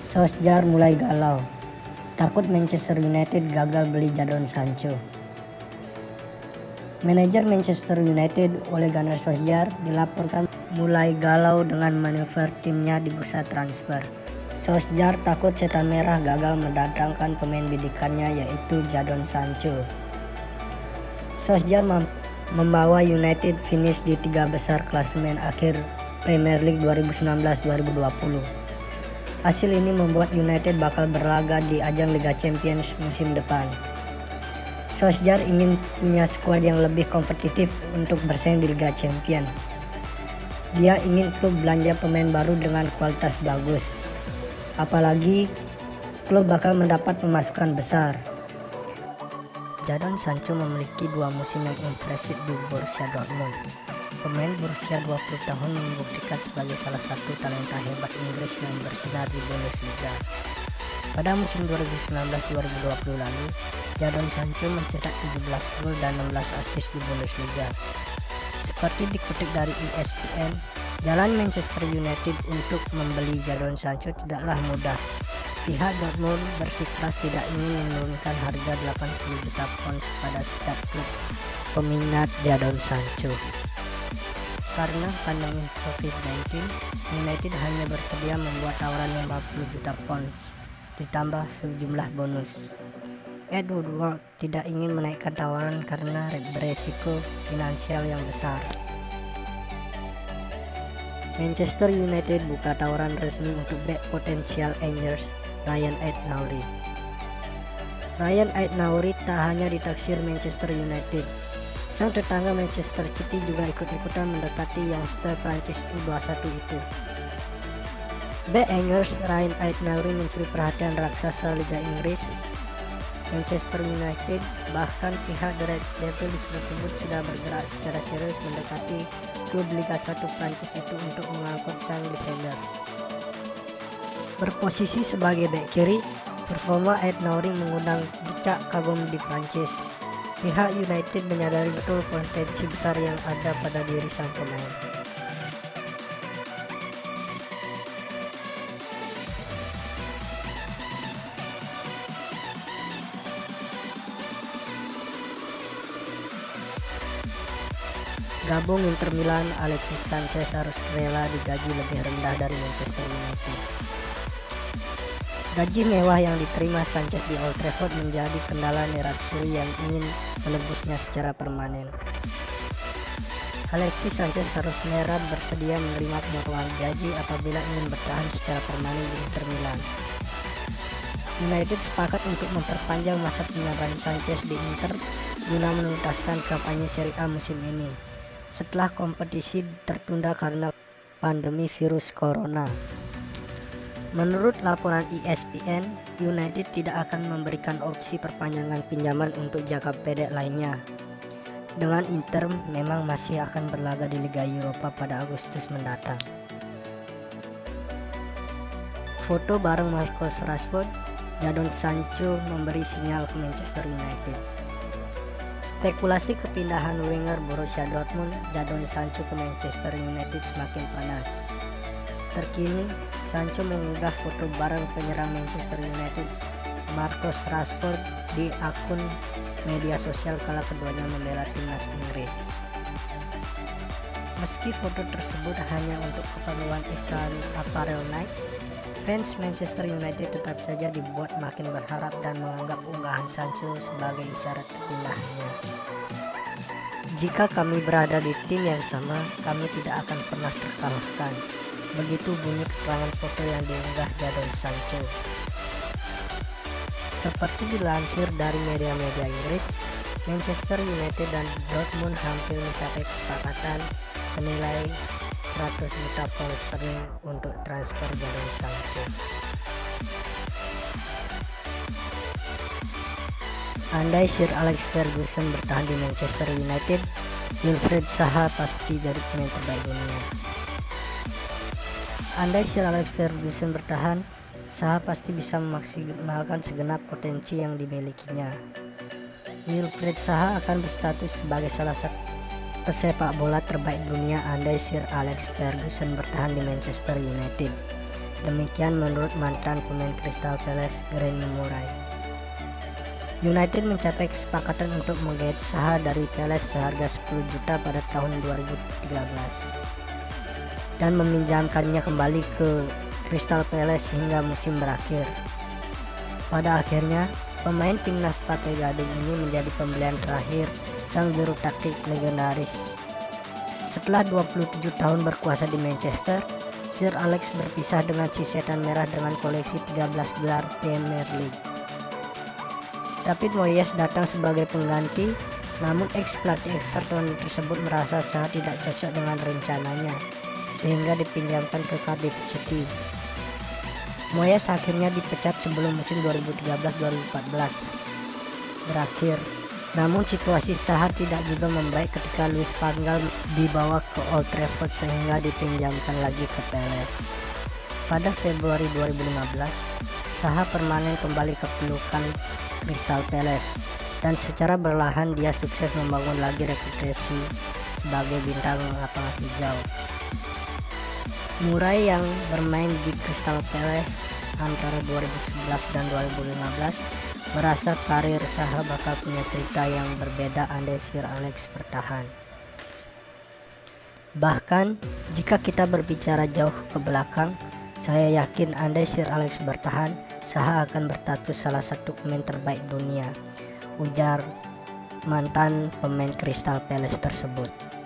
Solskjaer mulai galau, takut Manchester United gagal beli Jadon Sancho. Manajer Manchester United Ole Gunnar Solskjaer dilaporkan mulai galau dengan manuver timnya di bursa transfer. Solskjaer takut setan merah gagal mendatangkan pemain bidikannya yaitu Jadon Sancho. Solskjaer membawa United finish di 3 besar klasemen akhir Premier League 2019-2020. Hasil ini membuat United bakal berlaga di ajang Liga Champions musim depan. Solskjaer ingin punya skuad yang lebih kompetitif untuk bersaing di Liga Champions. Dia ingin klub belanja pemain baru dengan kualitas bagus. Apalagi klub bakal mendapat pemasukan besar. Jadon Sancho memiliki 2 musim yang impresif di Borussia Dortmund. Pemain berusia 20 tahun membuktikan sebagai salah satu talenta hebat Inggris yang bersinar di Bundesliga. Pada musim 2019-2020 lalu, Jadon Sancho mencetak 17 gol dan 16 assist di Bundesliga. Seperti dikutip dari ESPN, jalan Manchester United untuk membeli Jadon Sancho tidaklah mudah. Pihak Dortmund bersikeras tidak ingin menurunkan harga 80 juta pounds pada setiap klub peminat Jadon Sancho. Karena pandemi COVID-19, United hanya bersedia membuat tawaran 50 juta pounds ditambah sejumlah bonus. Ed Woodward tidak ingin menaikkan tawaran karena beresiko finansial yang besar. Manchester United buka tawaran resmi untuk bek potensial Angers Ryan Aït-Nouri. Ryan Aït-Nouri tak hanya ditaksir Manchester United. Sang tetangga Manchester City juga ikut-ikutan mendekati youngster Prancis U21 itu. Bek Angers Ryan Aït-Nouri mencuri perhatian raksasa Liga Inggris Manchester United, bahkan pihak The Red Devils tersebut sudah bergerak secara serius mendekati klub Liga 1 Prancis itu untuk mengangkut sang defender. Berposisi sebagai bek kiri, performa Aït-Nouri mengundang decak kagum di Prancis. Pihak United menyadari betul potensi besar yang ada pada diri sang pemain. Gabung Inter Milan, Alexis Sanchez harus rela digaji lebih rendah dari Manchester United. Gaji mewah yang diterima Sanchez di Old Trafford menjadi kendala Nerazzurri yang ingin menebusnya secara permanen. Alexis Sanchez harus bersedia menerima pemotongan gaji apabila ingin bertahan secara permanen di Inter Milan. United sepakat untuk memperpanjang masa penyertaan Sanchez di Inter guna menuntaskan kampanye Serie A musim ini setelah kompetisi tertunda karena pandemi virus corona. Menurut laporan ESPN, United tidak akan memberikan opsi perpanjangan pinjaman untuk jangka pendek lainnya. Dengan Inter memang masih akan berlaga di Liga Eropa pada Agustus mendatang. Foto bareng Marcus Rashford, Jadon Sancho memberi sinyal ke Manchester United. Spekulasi kepindahan winger Borussia Dortmund Jadon Sancho ke Manchester United semakin panas. Terkini, Sancho mengunggah foto bareng penyerang Manchester United Marcus Rashford di akun media sosial kala keduanya membela timnas Inggris. Meski foto tersebut hanya untuk keperluan iklan apparel Nike, fans Manchester United tetap saja dibuat makin berharap dan menganggap unggahan Sancho sebagai isyarat kepindahannya. Jika kami berada di tim yang sama, kami tidak akan pernah terkalahkan. Begitu bunyi keterangan foto yang diunggah Jadon Sancho. Seperti dilansir dari media-media Inggris, Manchester United dan Dortmund hampir mencapai kesepakatan senilai 100 juta pound sterling untuk transfer Jadon Sancho. Andai Sir Alex Ferguson bertahan di Manchester United, Wilfried Zaha pasti jadi pemain terbaik dunia. Andai Sir Alex Ferguson bertahan, Zaha pasti bisa memaksimalkan segenap potensi yang dimilikinya. Wilfried Zaha akan berstatus sebagai salah satu pesepak bola terbaik dunia andai Sir Alex Ferguson bertahan di Manchester United. Demikian menurut mantan pemain Crystal Palace Granit Murray. United mencapai kesepakatan untuk menggait Zaha dari Palace seharga 10 juta pada tahun 2013 dan meminjamkannya kembali ke Crystal Palace hingga musim berakhir. Pada akhirnya, pemain timnas Pantai Gading ini menjadi pembelian terakhir sang juru taktik legendaris. Setelah 27 tahun berkuasa di Manchester, Sir Alex berpisah dengan si setan merah dengan koleksi 13 gelar Premier League. David Moyes datang sebagai pengganti, namun ex-pelatih Everton tersebut merasa Zaha tidak cocok dengan rencananya, sehingga dipinjamkan ke Cardiff City. Moyes akhirnya dipecat sebelum musim 2013-2014 berakhir. Namun situasi Zaha tidak juga membaik ketika Louis van Gaal dibawa ke Old Trafford sehingga dipinjamkan lagi ke Palace. Pada Februari 2015, Zaha permanen kembali ke pelukan Crystal Palace dan secara perlahan dia sukses membangun lagi reputasi sebagai bintang lapangan hijau. Murray yang bermain di Crystal Palace antara 2011 dan 2015 merasa karir Zaha bakal punya cerita yang berbeda andai Sir Alex bertahan. Bahkan jika kita berbicara jauh ke belakang, saya yakin andai Sir Alex bertahan, Zaha akan berstatus salah satu pemain terbaik dunia, ujar mantan pemain Crystal Palace tersebut.